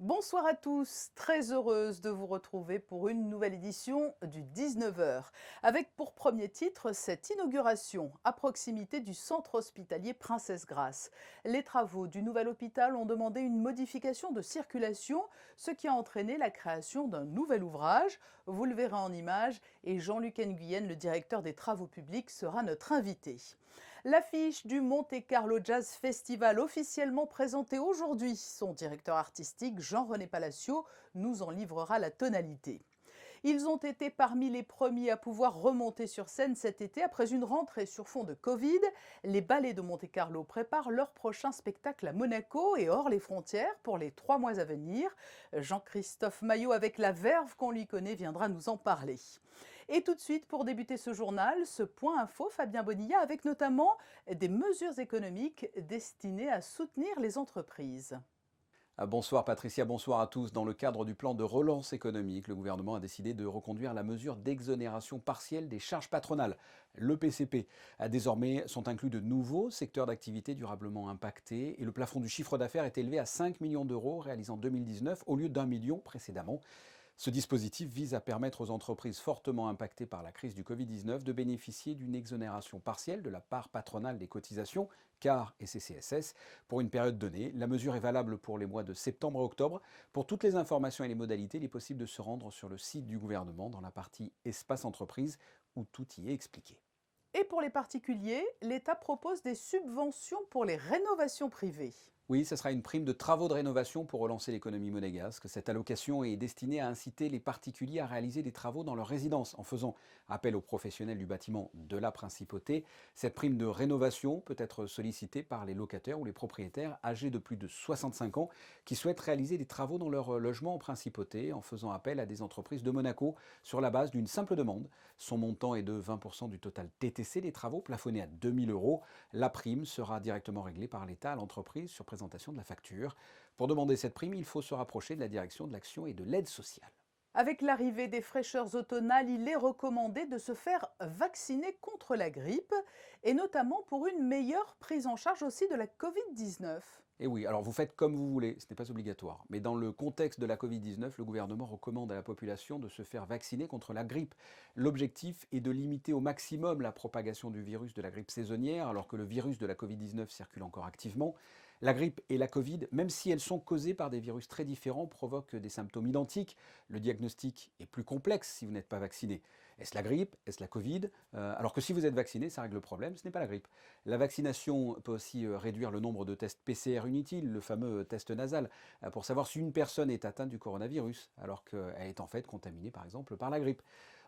Bonsoir à tous, très heureuse de vous retrouver pour une nouvelle édition du 19h, avec pour premier titre cette inauguration à proximité du centre hospitalier Princesse Grasse. Les travaux du nouvel hôpital ont demandé une modification de circulation, ce qui a entraîné la création d'un nouvel ouvrage. Vous le verrez en images et Jean-Luc Nguyen, le directeur des travaux publics, sera notre invité. L'affiche du Monte Carlo Jazz Festival officiellement présentée aujourd'hui. Son directeur artistique, Jean-René Palacio, nous en livrera la tonalité. Ils ont été parmi les premiers à pouvoir remonter sur scène cet été après une rentrée sur fond de Covid. Les ballets de Monte-Carlo préparent leur prochain spectacle à Monaco et hors les frontières pour les 3 mois à venir. Jean-Christophe Maillot, avec la verve qu'on lui connaît, viendra nous en parler. Et tout de suite, pour débuter ce journal, ce point info, Fabien Bonilla, avec notamment des mesures économiques destinées à soutenir les entreprises. Bonsoir Patricia, bonsoir à tous. Dans le cadre du plan de relance économique, le gouvernement a décidé de reconduire la mesure d'exonération partielle des charges patronales. Le PCP a désormais sont inclus de nouveaux secteurs d'activité durablement impactés et le plafond du chiffre d'affaires est élevé à 5 millions d'euros réalisé en 2019 au lieu d'1 million précédemment. Ce dispositif vise à permettre aux entreprises fortement impactées par la crise du Covid-19 de bénéficier d'une exonération partielle de la part patronale des cotisations, CAR et CCSS, pour une période donnée. La mesure est valable pour les mois de septembre et octobre. Pour toutes les informations et les modalités, il est possible de se rendre sur le site du gouvernement dans la partie Espace Entreprise où tout y est expliqué. Et pour les particuliers, l'État propose des subventions pour les rénovations privées. Oui, ce sera une prime de travaux de rénovation pour relancer l'économie monégasque. Cette allocation est destinée à inciter les particuliers à réaliser des travaux dans leur résidence en faisant appel aux professionnels du bâtiment de la principauté. Cette prime de rénovation peut être sollicitée par les locataires ou les propriétaires âgés de plus de 65 ans qui souhaitent réaliser des travaux dans leur logement en principauté en faisant appel à des entreprises de Monaco sur la base d'une simple demande. Son montant est de 20% du total TTC des travaux plafonnés à 2 000 euros. La prime sera directement réglée par l'État à l'entreprise sur présentation de la facture. Pour demander cette prime, il faut se rapprocher de la direction de l'action et de l'aide sociale. Avec l'arrivée des fraîcheurs automnales, il est recommandé de se faire vacciner contre la grippe et notamment pour une meilleure prise en charge aussi de la Covid-19. Et oui, alors vous faites comme vous voulez, ce n'est pas obligatoire. Mais dans le contexte de la Covid-19, le gouvernement recommande à la population de se faire vacciner contre la grippe. L'objectif est de limiter au maximum la propagation du virus de la grippe saisonnière, alors que le virus de la Covid-19 circule encore activement. La grippe et la Covid, même si elles sont causées par des virus très différents, provoquent des symptômes identiques. Le diagnostic est plus complexe si vous n'êtes pas vacciné. Est-ce la grippe? Est-ce la Covid? Alors que si vous êtes vacciné, ça règle le problème, ce n'est pas la grippe. La vaccination peut aussi réduire le nombre de tests PCR inutiles, le fameux test nasal, pour savoir si une personne est atteinte du coronavirus, alors qu'elle est en fait contaminée par exemple par la grippe.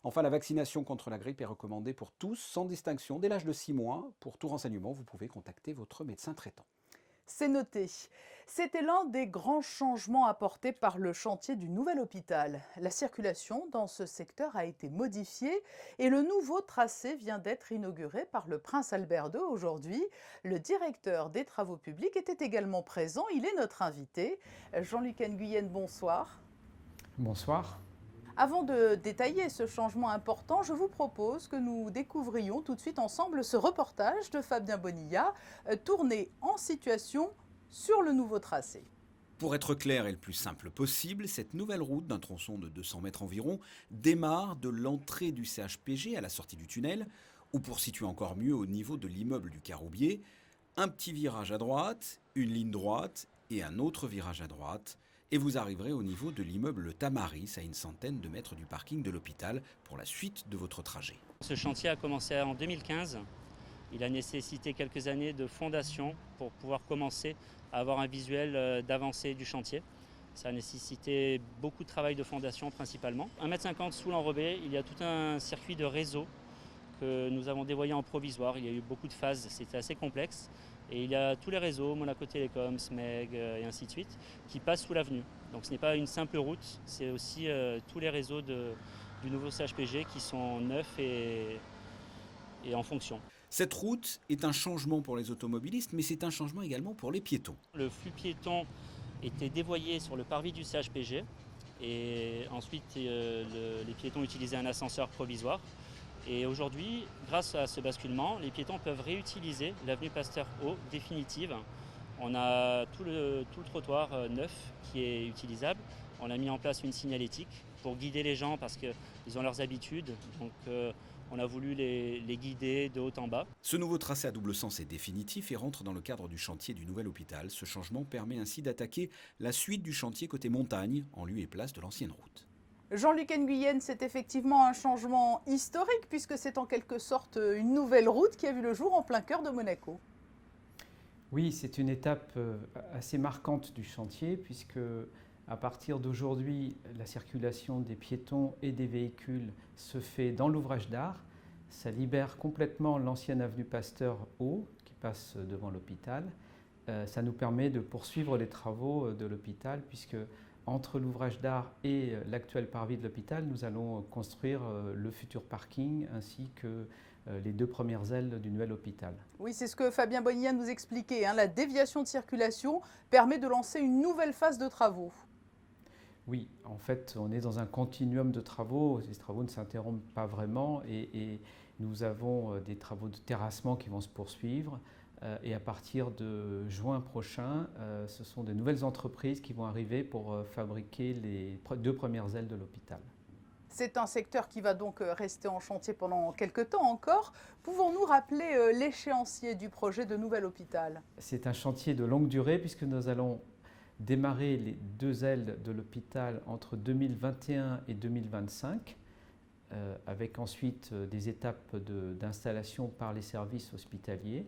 Enfin, la vaccination contre la grippe est recommandée pour tous, sans distinction, dès l'âge de 6 mois. Pour tout renseignement, vous pouvez contacter votre médecin traitant. C'est noté. C'était l'un des grands changements apportés par le chantier du nouvel hôpital. La circulation dans ce secteur a été modifiée et le nouveau tracé vient d'être inauguré par le prince Albert II aujourd'hui. Le directeur des travaux publics était également présent. Il est notre invité. Jean-Luc Nguyen, bonsoir. Bonsoir. Avant de détailler ce changement important, je vous propose que nous découvrions tout de suite ensemble ce reportage de Fabien Bonilla, tourné en situation sur le nouveau tracé. Pour être clair et le plus simple possible, cette nouvelle route d'un tronçon de 200 mètres environ démarre de l'entrée du CHPG à la sortie du tunnel, ou pour situer encore mieux au niveau de l'immeuble du Caroubier, un petit virage à droite, une ligne droite et un autre virage à droite, et vous arriverez au niveau de l'immeuble Tamaris, à une centaine de mètres du parking de l'hôpital, pour la suite de votre trajet. Ce chantier a commencé en 2015. Il a nécessité quelques années de fondation pour pouvoir commencer à avoir un visuel d'avancée du chantier. Ça a nécessité beaucoup de travail de fondation principalement. 1,50 m sous l'enrobé, il y a tout un circuit de réseau que nous avons dévoyé en provisoire. Il y a eu beaucoup de phases, c'était assez complexe. Et il y a tous les réseaux, Monaco Télécom, SMEG et ainsi de suite, qui passent sous l'avenue. Donc ce n'est pas une simple route, c'est aussi tous les réseaux du nouveau CHPG qui sont neufs et en fonction. Cette route est un changement pour les automobilistes, mais c'est un changement également pour les piétons. Le flux piéton était dévoyé sur le parvis du CHPG et ensuite les piétons utilisaient un ascenseur provisoire. Et aujourd'hui, grâce à ce basculement, les piétons peuvent réutiliser l'avenue Pasteur-Haut définitive On a tout le trottoir neuf qui est utilisable. On a mis en place une signalétique pour guider les gens parce qu'ils ont leurs habitudes. Donc on a voulu les guider de haut en bas. Ce nouveau tracé à double sens est définitif et rentre dans le cadre du chantier du nouvel hôpital. Ce changement permet ainsi d'attaquer la suite du chantier côté montagne, en lieu et place de l'ancienne route. Jean-Luc Nguyen, c'est effectivement un changement historique puisque c'est en quelque sorte une nouvelle route qui a vu le jour en plein cœur de Monaco. Oui, c'est une étape assez marquante du chantier puisque à partir d'aujourd'hui, la circulation des piétons et des véhicules se fait dans l'ouvrage d'art. Ça libère complètement l'ancienne avenue Pasteur haut qui passe devant l'hôpital. Ça nous permet de poursuivre les travaux de l'hôpital puisque entre l'ouvrage d'art et l'actuel parvis de l'hôpital, nous allons construire le futur parking ainsi que les 2 premières ailes du nouvel hôpital. Oui, c'est ce que Fabien Bonilla nous expliquait, hein. La déviation de circulation permet de lancer une nouvelle phase de travaux. Oui, en fait, on est dans un continuum de travaux. Ces travaux ne s'interrompent pas vraiment et nous avons des travaux de terrassement qui vont se poursuivre. Et à partir de juin prochain, ce sont de nouvelles entreprises qui vont arriver pour fabriquer les 2 premières ailes de l'hôpital. C'est un secteur qui va donc rester en chantier pendant quelques temps encore. Pouvons-nous rappeler l'échéancier du projet de nouvel hôpital? C'est un chantier de longue durée puisque nous allons démarrer les 2 ailes de l'hôpital entre 2021 et 2025, avec ensuite des étapes d'installation par les services hospitaliers.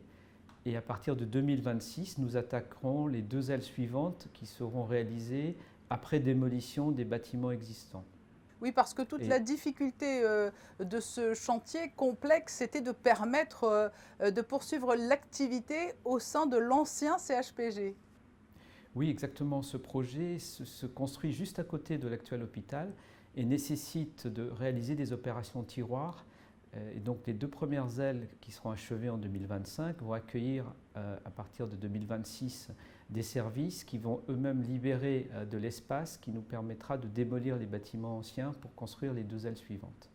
Et à partir de 2026, nous attaquerons les 2 ailes suivantes qui seront réalisées après démolition des bâtiments existants. Oui, parce que toute la difficulté de ce chantier complexe, c'était de permettre de poursuivre l'activité au sein de l'ancien CHPG. Oui, exactement. Ce projet se construit juste à côté de l'actuel hôpital et nécessite de réaliser des opérations tiroirs. Et donc les 2 premières ailes qui seront achevées en 2025 vont accueillir à partir de 2026 des services qui vont eux-mêmes libérer de l'espace qui nous permettra de démolir les bâtiments anciens pour construire les 2 ailes suivantes.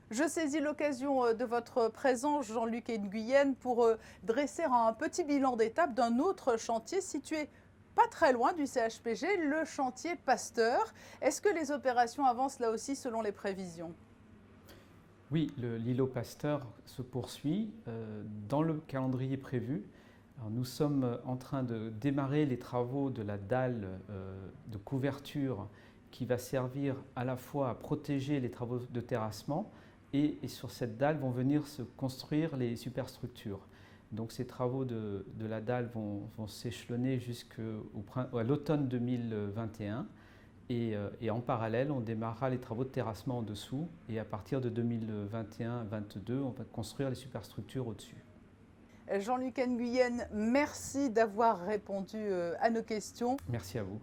Je saisis l'occasion de votre présence, Jean-Luc Nguyen, pour dresser un petit bilan d'étape d'un autre chantier situé pas très loin du CHPG, le chantier Pasteur. Est-ce que les opérations avancent là aussi selon les prévisions ? Oui, l'îlot Pasteur se poursuit dans le calendrier prévu. Alors, nous sommes en train de démarrer les travaux de la dalle de couverture qui va servir à la fois à protéger les travaux de terrassement et sur cette dalle vont venir se construire les superstructures. Donc ces travaux de la dalle vont s'échelonner jusqu'à l'automne 2021. Et en parallèle, on démarrera les travaux de terrassement en dessous. Et à partir de 2021-2022, on va construire les superstructures au-dessus. Jean-Luc Nguyen, merci d'avoir répondu à nos questions. Merci à vous.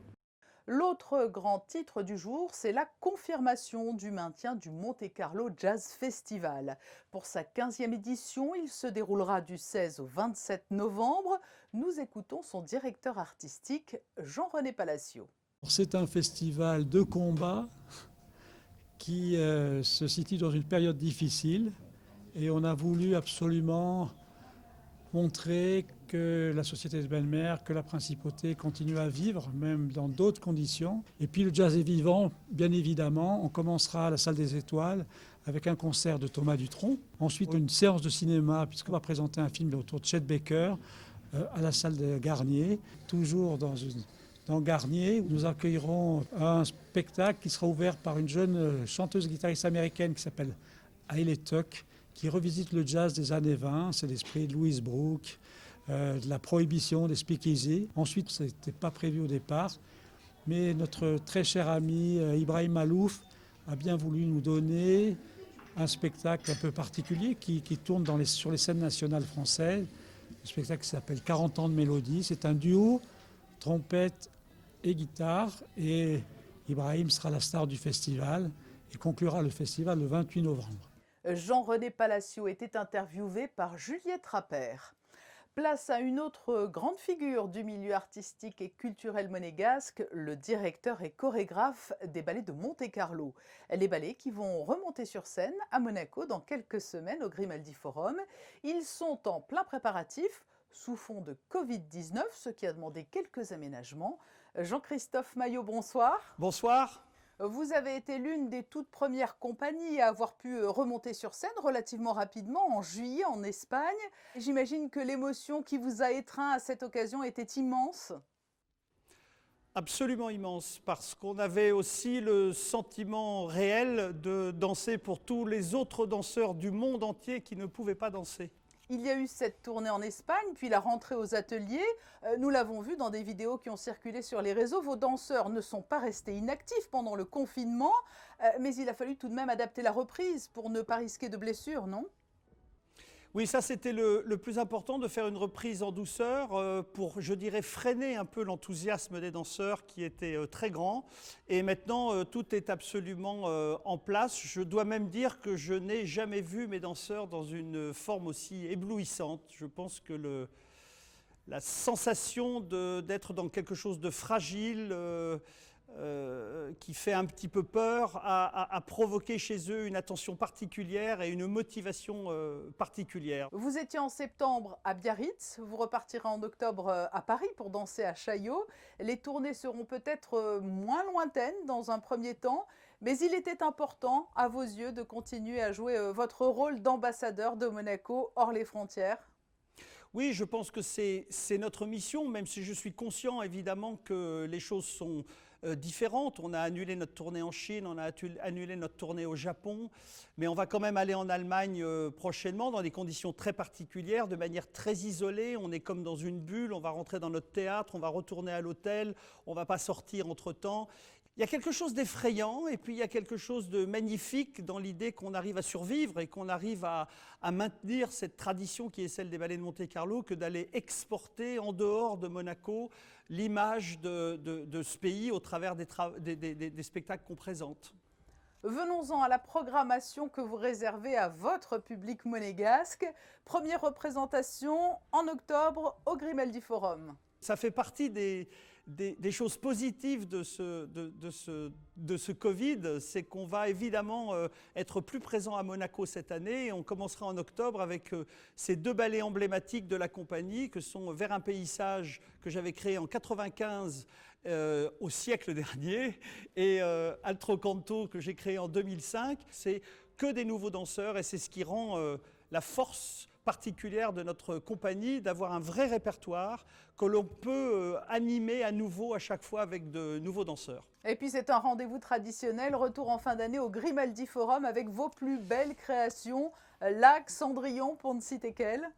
L'autre grand titre du jour, c'est la confirmation du maintien du Monte Carlo Jazz Festival. Pour sa 15e édition, il se déroulera du 16 au 27 novembre. Nous écoutons son directeur artistique, Jean-René Palacio. C'est un festival de combat qui se situe dans une période difficile et on a voulu absolument montrer que la société de Belle-Mer, que la principauté continue à vivre, même dans d'autres conditions. Et puis le jazz est vivant, bien évidemment. On commencera à la Salle des Étoiles avec un concert de Thomas Dutronc. Ensuite, une séance de cinéma, puisqu'on va présenter un film autour de Chet Baker à la Salle de Garnier, toujours dans Garnier, où nous accueillerons un spectacle qui sera ouvert par une jeune chanteuse guitariste américaine qui s'appelle Hayley Tuck, qui revisite le jazz des années 20. C'est l'esprit de Louis Brooks, de la prohibition, des speakeasy. Ensuite, ce n'était pas prévu au départ, mais notre très cher ami Ibrahim Malouf a bien voulu nous donner un spectacle un peu particulier qui tourne sur les scènes nationales françaises. Un spectacle qui s'appelle 40 ans de mélodie. C'est un duo, trompette et guitare. Et Ibrahim sera la star du festival et conclura le festival le 28 novembre. Jean-René Palacio était interviewé par Juliette Rappert. Place à une autre grande figure du milieu artistique et culturel monégasque, le directeur et chorégraphe des ballets de Monte-Carlo. Les ballets qui vont remonter sur scène à Monaco dans quelques semaines au Grimaldi Forum. Ils sont en plein préparatif, sous fond de Covid-19, ce qui a demandé quelques aménagements. Jean-Christophe Maillot, bonsoir. Bonsoir. Vous avez été l'une des toutes premières compagnies à avoir pu remonter sur scène relativement rapidement en juillet en Espagne. J'imagine que l'émotion qui vous a étreint à cette occasion était immense. Absolument immense, parce qu'on avait aussi le sentiment réel de danser pour tous les autres danseurs du monde entier qui ne pouvaient pas danser. Il y a eu cette tournée en Espagne, puis la rentrée aux ateliers. Nous l'avons vu dans des vidéos qui ont circulé sur les réseaux. Vos danseurs ne sont pas restés inactifs pendant le confinement, mais il a fallu tout de même adapter la reprise pour ne pas risquer de blessures, non ? Oui, ça c'était le plus important, de faire une reprise en douceur pour, je dirais, freiner un peu l'enthousiasme des danseurs qui était très grand. Et maintenant, tout est absolument en place. Je dois même dire que je n'ai jamais vu mes danseurs dans une forme aussi éblouissante. Je pense que la sensation d'être dans quelque chose de fragile, qui fait un petit peu peur, a provoqué chez eux une attention particulière et une motivation particulière. Vous étiez en septembre à Biarritz, vous repartirez en octobre à Paris pour danser à Chaillot. Les tournées seront peut-être moins lointaines dans un premier temps, mais il était important, à vos yeux, de continuer à jouer votre rôle d'ambassadeur de Monaco hors les frontières. Oui, je pense que c'est notre mission, même si je suis conscient évidemment que les choses sont différentes. On a annulé notre tournée en Chine, on a annulé notre tournée au Japon, mais on va quand même aller en Allemagne prochainement dans des conditions très particulières, de manière très isolée. On est comme dans une bulle, on va rentrer dans notre théâtre, on va retourner à l'hôtel, on ne va pas sortir entre-temps. Il y a quelque chose d'effrayant et puis il y a quelque chose de magnifique dans l'idée qu'on arrive à survivre et qu'on arrive à maintenir cette tradition qui est celle des ballets de Monte-Carlo, que d'aller exporter en dehors de Monaco l'image de ce pays au travers des spectacles qu'on présente. Venons-en à la programmation que vous réservez à votre public monégasque. Première représentation en octobre au Grimaldi Forum. Ça fait partie des choses positives de ce Covid, c'est qu'on va évidemment être plus présent à Monaco cette année. Et on commencera en octobre avec ces deux ballets emblématiques de la compagnie, que sont Vers un paysage, que j'avais créé en 1995 au siècle dernier, et Altro Canto, que j'ai créé en 2005. C'est que des nouveaux danseurs et c'est ce qui rend la force particulière de notre compagnie, d'avoir un vrai répertoire que l'on peut animer à nouveau à chaque fois avec de nouveaux danseurs. Et puis c'est un rendez-vous traditionnel, retour en fin d'année au Grimaldi Forum avec vos plus belles créations, Lac, Cendrillon, pour ne citer qu'elles.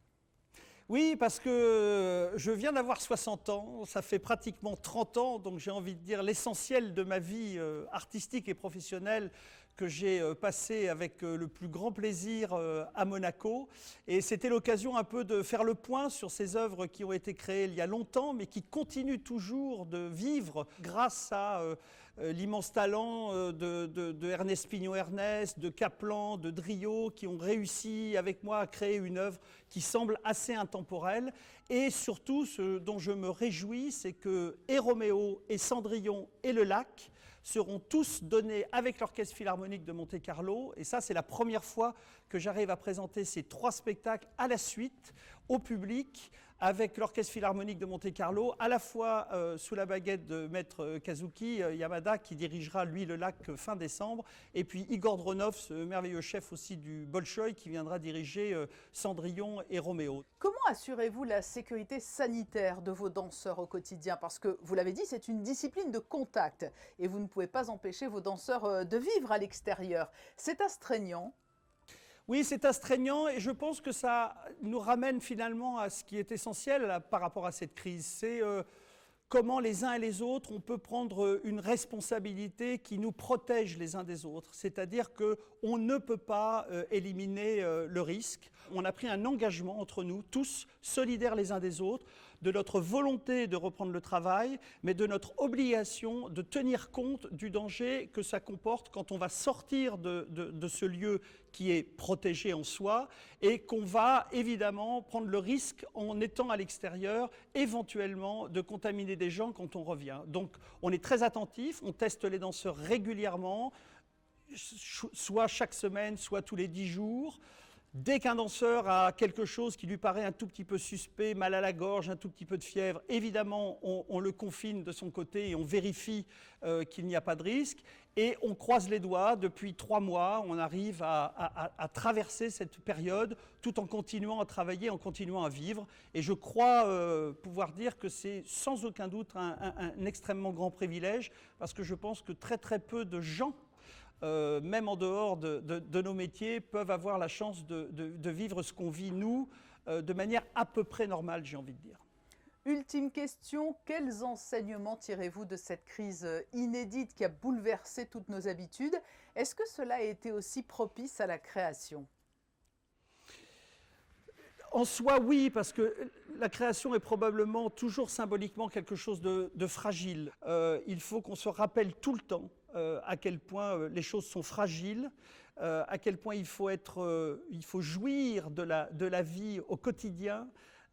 Oui, parce que je viens d'avoir 60 ans, ça fait pratiquement 30 ans, donc j'ai envie de dire l'essentiel de ma vie artistique et professionnelle que j'ai passé avec le plus grand plaisir à Monaco. Et c'était l'occasion un peu de faire le point sur ces œuvres qui ont été créées il y a longtemps, mais qui continuent toujours de vivre grâce à l'immense talent de Ernest Pignot-Ernest, de Kaplan, de Driot, qui ont réussi avec moi à créer une œuvre qui semble assez intemporelle. Et surtout, ce dont je me réjouis, c'est que et Roméo, et Cendrillon, et Le Lac seront tous donnés avec l'Orchestre Philharmonique de Monte-Carlo. Et ça, c'est la première fois que j'arrive à présenter ces 3 spectacles à la suite au public, avec l'Orchestre Philharmonique de Monte-Carlo, à la fois sous la baguette de maître Kazuki Yamada, qui dirigera, lui, Le Lac fin décembre, et puis Igor Dronov, ce merveilleux chef aussi du Bolchoï, qui viendra diriger Cendrillon et Roméo. Comment assurez-vous la sécurité sanitaire de vos danseurs au quotidien? Parce que, vous l'avez dit, c'est une discipline de contact, et vous ne pouvez pas empêcher vos danseurs de vivre à l'extérieur. C'est astreignant. Oui, c'est astreignant et je pense que ça nous ramène finalement à ce qui est essentiel par rapport à cette crise. C'est comment les uns et les autres, on peut prendre une responsabilité qui nous protège les uns des autres. C'est-à-dire qu'on ne peut pas éliminer le risque. On a pris un engagement entre nous, tous solidaires les uns des autres, de notre volonté de reprendre le travail, mais de notre obligation de tenir compte du danger que ça comporte quand on va sortir de ce lieu qui est protégé en soi et qu'on va évidemment prendre le risque en étant à l'extérieur, éventuellement de contaminer des gens quand on revient. Donc on est très attentif, on teste les danseurs régulièrement, soit chaque semaine, soit tous les 10 jours. Dès qu'un danseur a quelque chose qui lui paraît un tout petit peu suspect, mal à la gorge, un tout petit peu de fièvre, évidemment, on le confine de son côté et on vérifie qu'il n'y a pas de risque. Et on croise les doigts, depuis 3 mois, on arrive à traverser cette période tout en continuant à travailler, en continuant à vivre. Et je crois pouvoir dire que c'est sans aucun doute un extrêmement grand privilège, parce que je pense que très peu de gens, même en dehors de nos métiers, peuvent avoir la chance de vivre ce qu'on vit, nous, de manière à peu près normale, j'ai envie de dire. Ultime question, quels enseignements tirez-vous de cette crise inédite qui a bouleversé toutes nos habitudes? Est-ce que cela a été aussi propice à la création? En soi, oui, parce que la création est probablement toujours symboliquement quelque chose de fragile. Il faut qu'on se rappelle tout le temps à quel point les choses sont fragiles, à quel point il faut jouir de la vie au quotidien,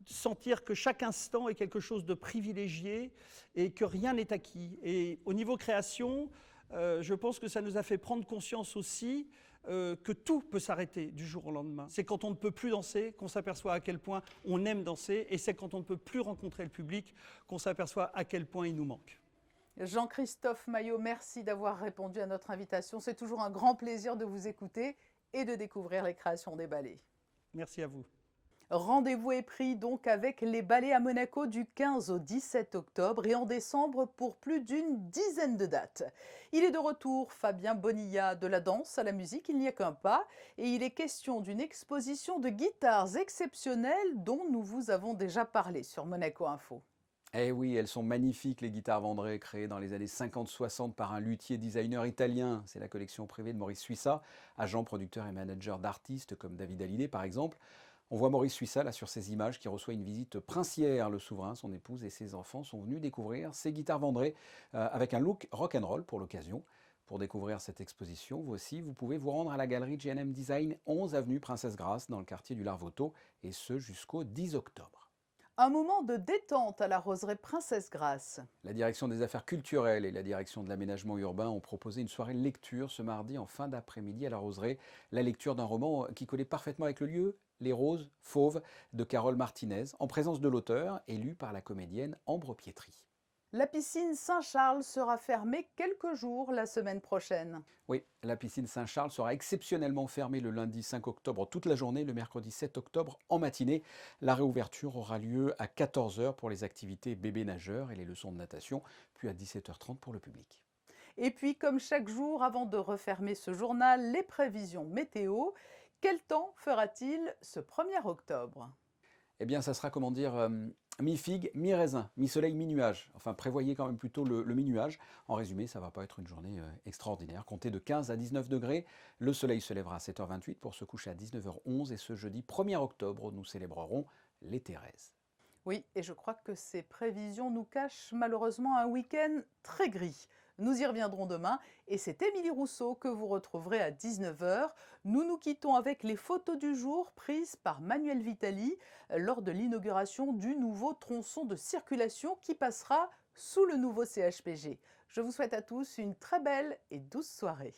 sentir que chaque instant est quelque chose de privilégié et que rien n'est acquis. Et au niveau création, je pense que ça nous a fait prendre conscience aussi que tout peut s'arrêter du jour au lendemain. C'est quand on ne peut plus danser qu'on s'aperçoit à quel point on aime danser, et c'est quand on ne peut plus rencontrer le public qu'on s'aperçoit à quel point il nous manque. Jean-Christophe Maillot, merci d'avoir répondu à notre invitation. C'est toujours un grand plaisir de vous écouter et de découvrir les créations des ballets. Merci à vous. Rendez-vous est pris donc avec les ballets à Monaco du 15 au 17 octobre et en décembre pour plus d'une dizaine de dates. Il est de retour, Fabien Bonilla, de la danse à la musique, il n'y a qu'un pas, et il est question d'une exposition de guitares exceptionnelles dont nous vous avons déjà parlé sur Monaco Info. Eh oui, elles sont magnifiques, les guitares Vendré, créées dans les années 50-60 par un luthier designer italien. C'est la collection privée de Maurice Suissa, agent, producteur et manager d'artistes comme David Hallyday par exemple. On voit Maurice Suissa là sur ces images qui reçoit une visite princière. Le souverain, son épouse et ses enfants sont venus découvrir ces guitares Vendré avec un look rock'n'roll pour l'occasion. Pour découvrir cette exposition, vous aussi, vous pouvez vous rendre à la galerie J&M Design, 11 avenue Princesse Grasse, dans le quartier du Larvoto, et ce jusqu'au 10 octobre. Un moment de détente à la roseraie Princesse Grasse. La direction des affaires culturelles et la direction de l'aménagement urbain ont proposé une soirée lecture ce mardi en fin d'après-midi à la roseraie. La lecture d'un roman qui collait parfaitement avec le lieu, Les Roses Fauves de Carole Martinez, en présence de l'auteur et lu par la comédienne Ambre Pietri. La piscine Saint-Charles sera fermée quelques jours la semaine prochaine. Oui, la piscine Saint-Charles sera exceptionnellement fermée le lundi 5 octobre toute la journée, le mercredi 7 octobre en matinée. La réouverture aura lieu à 14 h pour les activités bébés nageurs et les leçons de natation, puis à 17 h 30 pour le public. Et puis, comme chaque jour, avant de refermer ce journal, les prévisions météo. Quel temps fera-t-il ce 1er octobre? Eh bien, ça sera, comment dire, mi-figue, mi-raisin, mi-soleil, mi-nuage. Enfin, prévoyez quand même plutôt le mi-nuage. En résumé, ça ne va pas être une journée extraordinaire. Comptez de 15 à 19 degrés. Le soleil se lèvera à 7 h 28 pour se coucher à 19 h 11. Et ce jeudi 1er octobre, nous célébrerons les Thérèses. Oui, et je crois que ces prévisions nous cachent malheureusement un week-end très gris. Nous y reviendrons demain et c'est Émilie Rousseau que vous retrouverez à 19 h. Nous nous quittons avec les photos du jour prises par Manuel Vitali lors de l'inauguration du nouveau tronçon de circulation qui passera sous le nouveau CHPG. Je vous souhaite à tous une très belle et douce soirée.